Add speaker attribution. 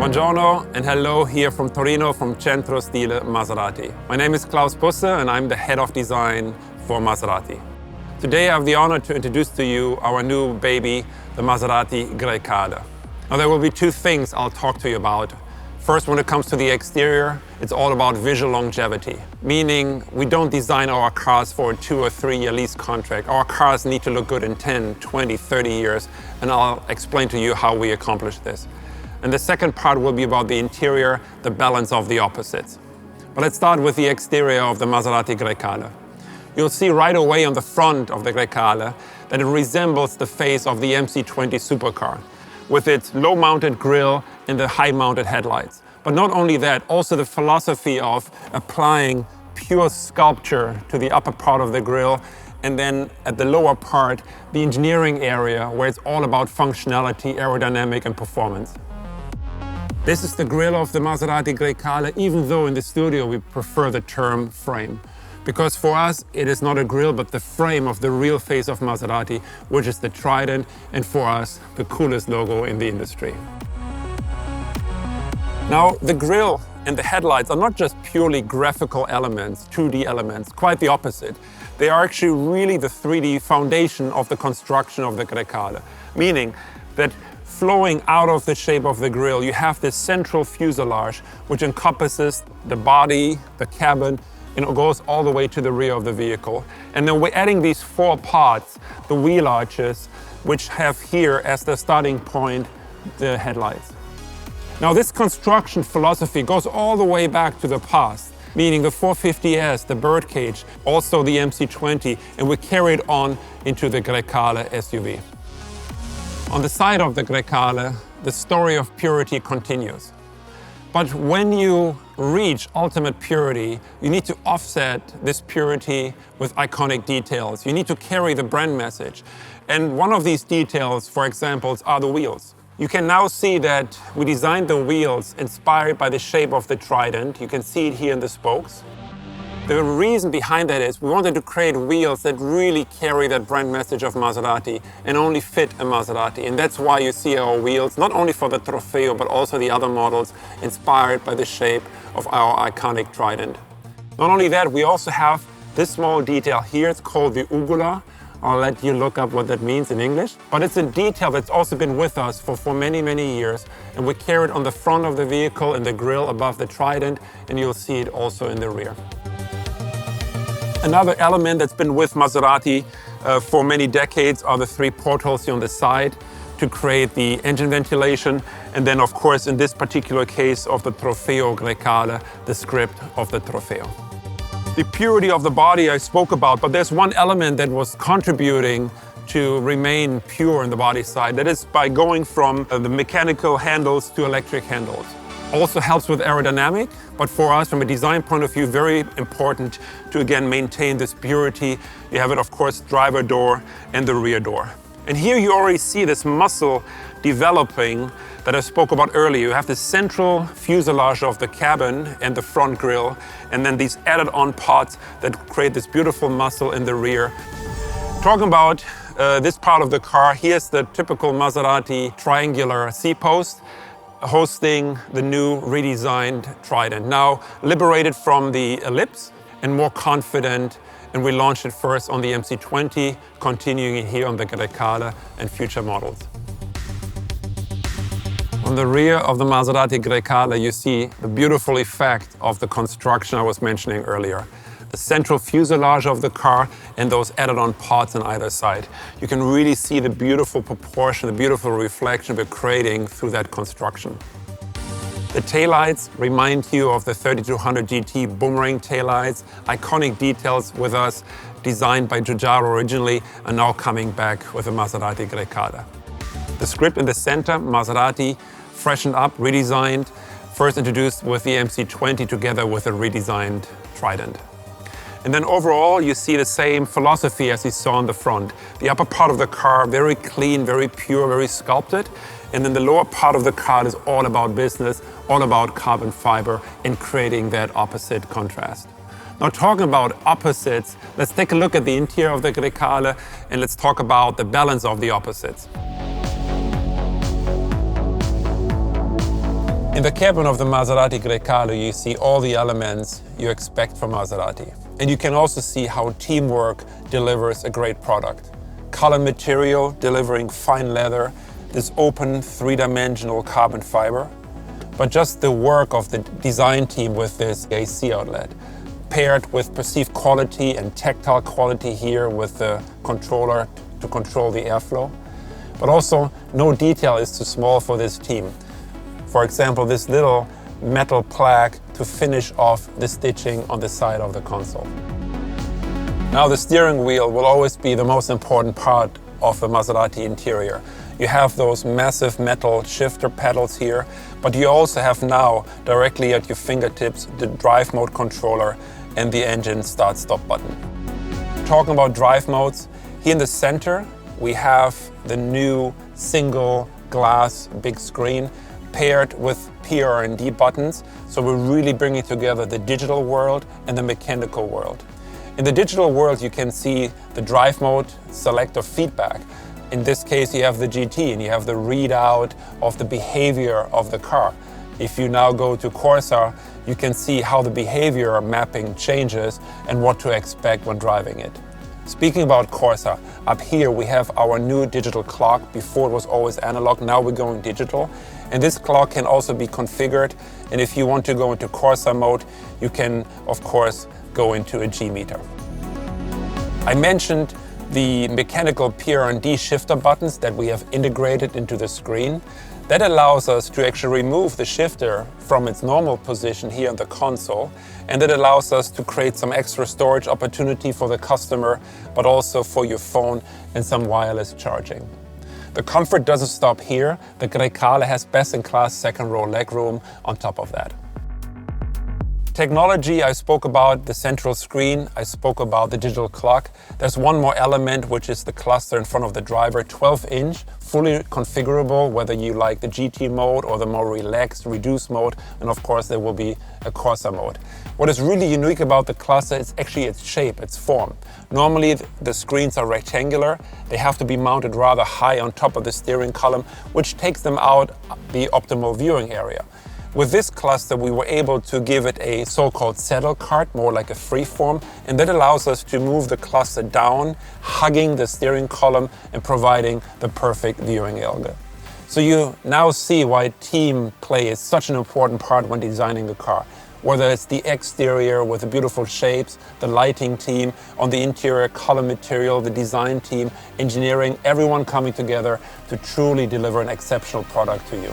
Speaker 1: Buongiorno and hello here from Torino from Centro Stile Maserati. My name is 𝗙𝗍𝗹𝗍 and I'm the head of design for Maserati. Today I have the honor to introduce to you our new baby, the Maserati Grecale. Now there will be two things I'll talk to you about. First, when it comes to the exterior, it's all about visual longevity, meaning we don't design our cars for a 2 or 3 year lease contract. Our cars need to look good in 10, 20, 30 years, and I'll explain to you how we accomplish this. And the second part will be about the interior, the balance of the opposites. But let's start with the exterior of the Maserati Grecale. You'll see right away on the front of the Grecale that it resembles the face of the 𝗙𝗿𝗏 supercar, with its low-mounted grille and the high-mounted headlights. But not only that, also the philosophy of applying pure sculpture to the upper part of the grille, and then at the lower part, the engineering area where it's all about functionality, aerodynamic and performance. This is the grille of the Maserati Grecale, even though in the studio we prefer the term frame. Because for us, it is not a grille, but the frame of the real face of Maserati, which is the Trident, and for us, the coolest logo in the industry. Now, the grille and the headlights are not just purely graphical elements, 2D elements, quite the opposite. They are actually really the 3D foundation of the construction of the Grecale, meaning that flowing out of the shape of the grille, you have this central fuselage, which encompasses the body, the cabin, and it goes all the way to the rear of the vehicle. And then we're adding these 4 parts, the wheel arches, which have here as the starting point, the headlights. Now this construction philosophy goes all the way back to the past, meaning the 450S, the birdcage, also the 𝗙𝗏𝗏, and we carry it on into the Grecale SUV. On the side of the Grecale, the story of purity continues. But when you reach ultimate purity, you need to offset this purity with iconic details. You need to carry the brand message. And one of these details, for example, are the wheels. You can now see that we designed the wheels inspired by the shape of the Trident. You can see it here in the spokes. The reason behind that is we wanted to create wheels that really carry that brand message of Maserati and only fit a Maserati. And that's why you see our wheels, not only for the 𝗙𝗏𝗏𝗏, but also the other models, inspired by the shape of our iconic Trident. Not only that, we also have this small detail here. It's called the 𝗙𝗏𝗏. I'll let you look up what that means in English. But it's a detail that's also been with us for many, many years. And we carry it on the front of the vehicle in the grille above the Trident, and you'll see it also in the rear. Another element that's been with Maserati for many decades are the 3 portholes here on the side to create the engine ventilation. And then, of course, in this particular case of the Trofeo Grecale, the script of the Trofeo. The purity of the body I spoke about, but there's one element that was contributing to remain pure in the body side. That is by going from the mechanical handles to electric handles. Also helps with aerodynamic, but for us, from a design point of view, very important to again maintain this purity. You have it, of course, driver door and the rear door. And here you already see this muscle developing that I spoke about earlier. You have the central fuselage of the cabin and the front grille, and then these added on parts that create this beautiful muscle in the rear. Talking about this part of the car, here's the typical Maserati triangular C-post, hosting the new redesigned Trident. Now liberated from the ellipse and more confident, and we launched it first on the 𝗙𝗏𝗏𝗏, continuing it here on the Grecale and future models. On the rear of the Maserati Grecale, you see the beautiful effect of the construction I was mentioning earlier. The central fuselage of the car and those added-on parts on either side. You can really see the beautiful proportion, the beautiful reflection we're creating through that construction. The taillights remind you of the 3200 GT boomerang taillights, iconic details with us, designed by Giugiaro originally, and now coming back with the Maserati Grecale. The script in the center, Maserati, freshened up, redesigned, first introduced with the 𝗙𝗏𝗏𝗏 together with a redesigned Trident. And then overall, you see the same philosophy as you saw on the front. The upper part of the car, very clean, very pure, very sculpted. And then the lower part of the car is all about business, all about carbon fiber, and creating that opposite contrast. Now, talking about opposites, let's take a look at the interior of the Grecale, and let's talk about the balance of the opposites. In the cabin of the Maserati Grecale, you see all the elements you expect from Maserati. And you can also see how teamwork delivers a great product. Color material delivering fine leather, this open three-dimensional carbon fiber, but just the work of the design team with this AC outlet, paired with perceived quality and tactile quality here with the controller to control the airflow. But also, no detail is too small for this team. For example, this little metal plaque to finish off the stitching on the side of the console. Now, the steering wheel will always be the most important part of the Maserati interior. You have those massive metal shifter pedals here, but you also have now, directly at your fingertips, the drive mode controller and the engine start-stop button. Talking about drive modes, here in the center, we have the new single glass big screen paired with PR&D buttons, so we're really bringing together the digital world and the mechanical world. In the digital world, you can see the drive mode, select or feedback. In this case, you have the GT and you have the readout of the behavior of the car. If you now go to 𝗙𝗍, you can see how the behavior mapping changes and what to expect when driving it. Speaking about 𝗙𝗍, up here we have our new digital clock. Before it was always analog, now we're going digital. And this clock can also be configured. And if you want to go into 𝗙𝗍 mode, you can, of course, go into a G meter. I mentioned the mechanical PR&D shifter buttons that we have integrated into the screen. That allows us to actually remove the shifter from its normal position here on the console, and that allows us to create some extra storage opportunity for the customer, but also for your phone and some wireless charging. The comfort doesn't stop here. The Grecale has best-in-class second-row legroom on top of that. Technology, I spoke about the central screen, I spoke about the digital clock. There's one more element, which is the cluster in front of the driver, 12-inch, fully configurable, whether you like the GT mode or the more relaxed, reduced mode, and of course there will be a 𝗙𝗍 mode. What is really unique about the cluster is actually its shape, its form. Normally the screens are rectangular, they have to be mounted rather high on top of the steering column, which takes them out the optimal viewing area. With this cluster, we were able to give it a so-called saddle cart, more like a freeform, and that allows us to move the cluster down, hugging the steering column and providing the perfect viewing angle. So you now see why team play is such an important part when designing the car. Whether it's the exterior with the beautiful shapes, the lighting team, on the interior color material, the design team, engineering, everyone coming together to truly deliver an exceptional product to you.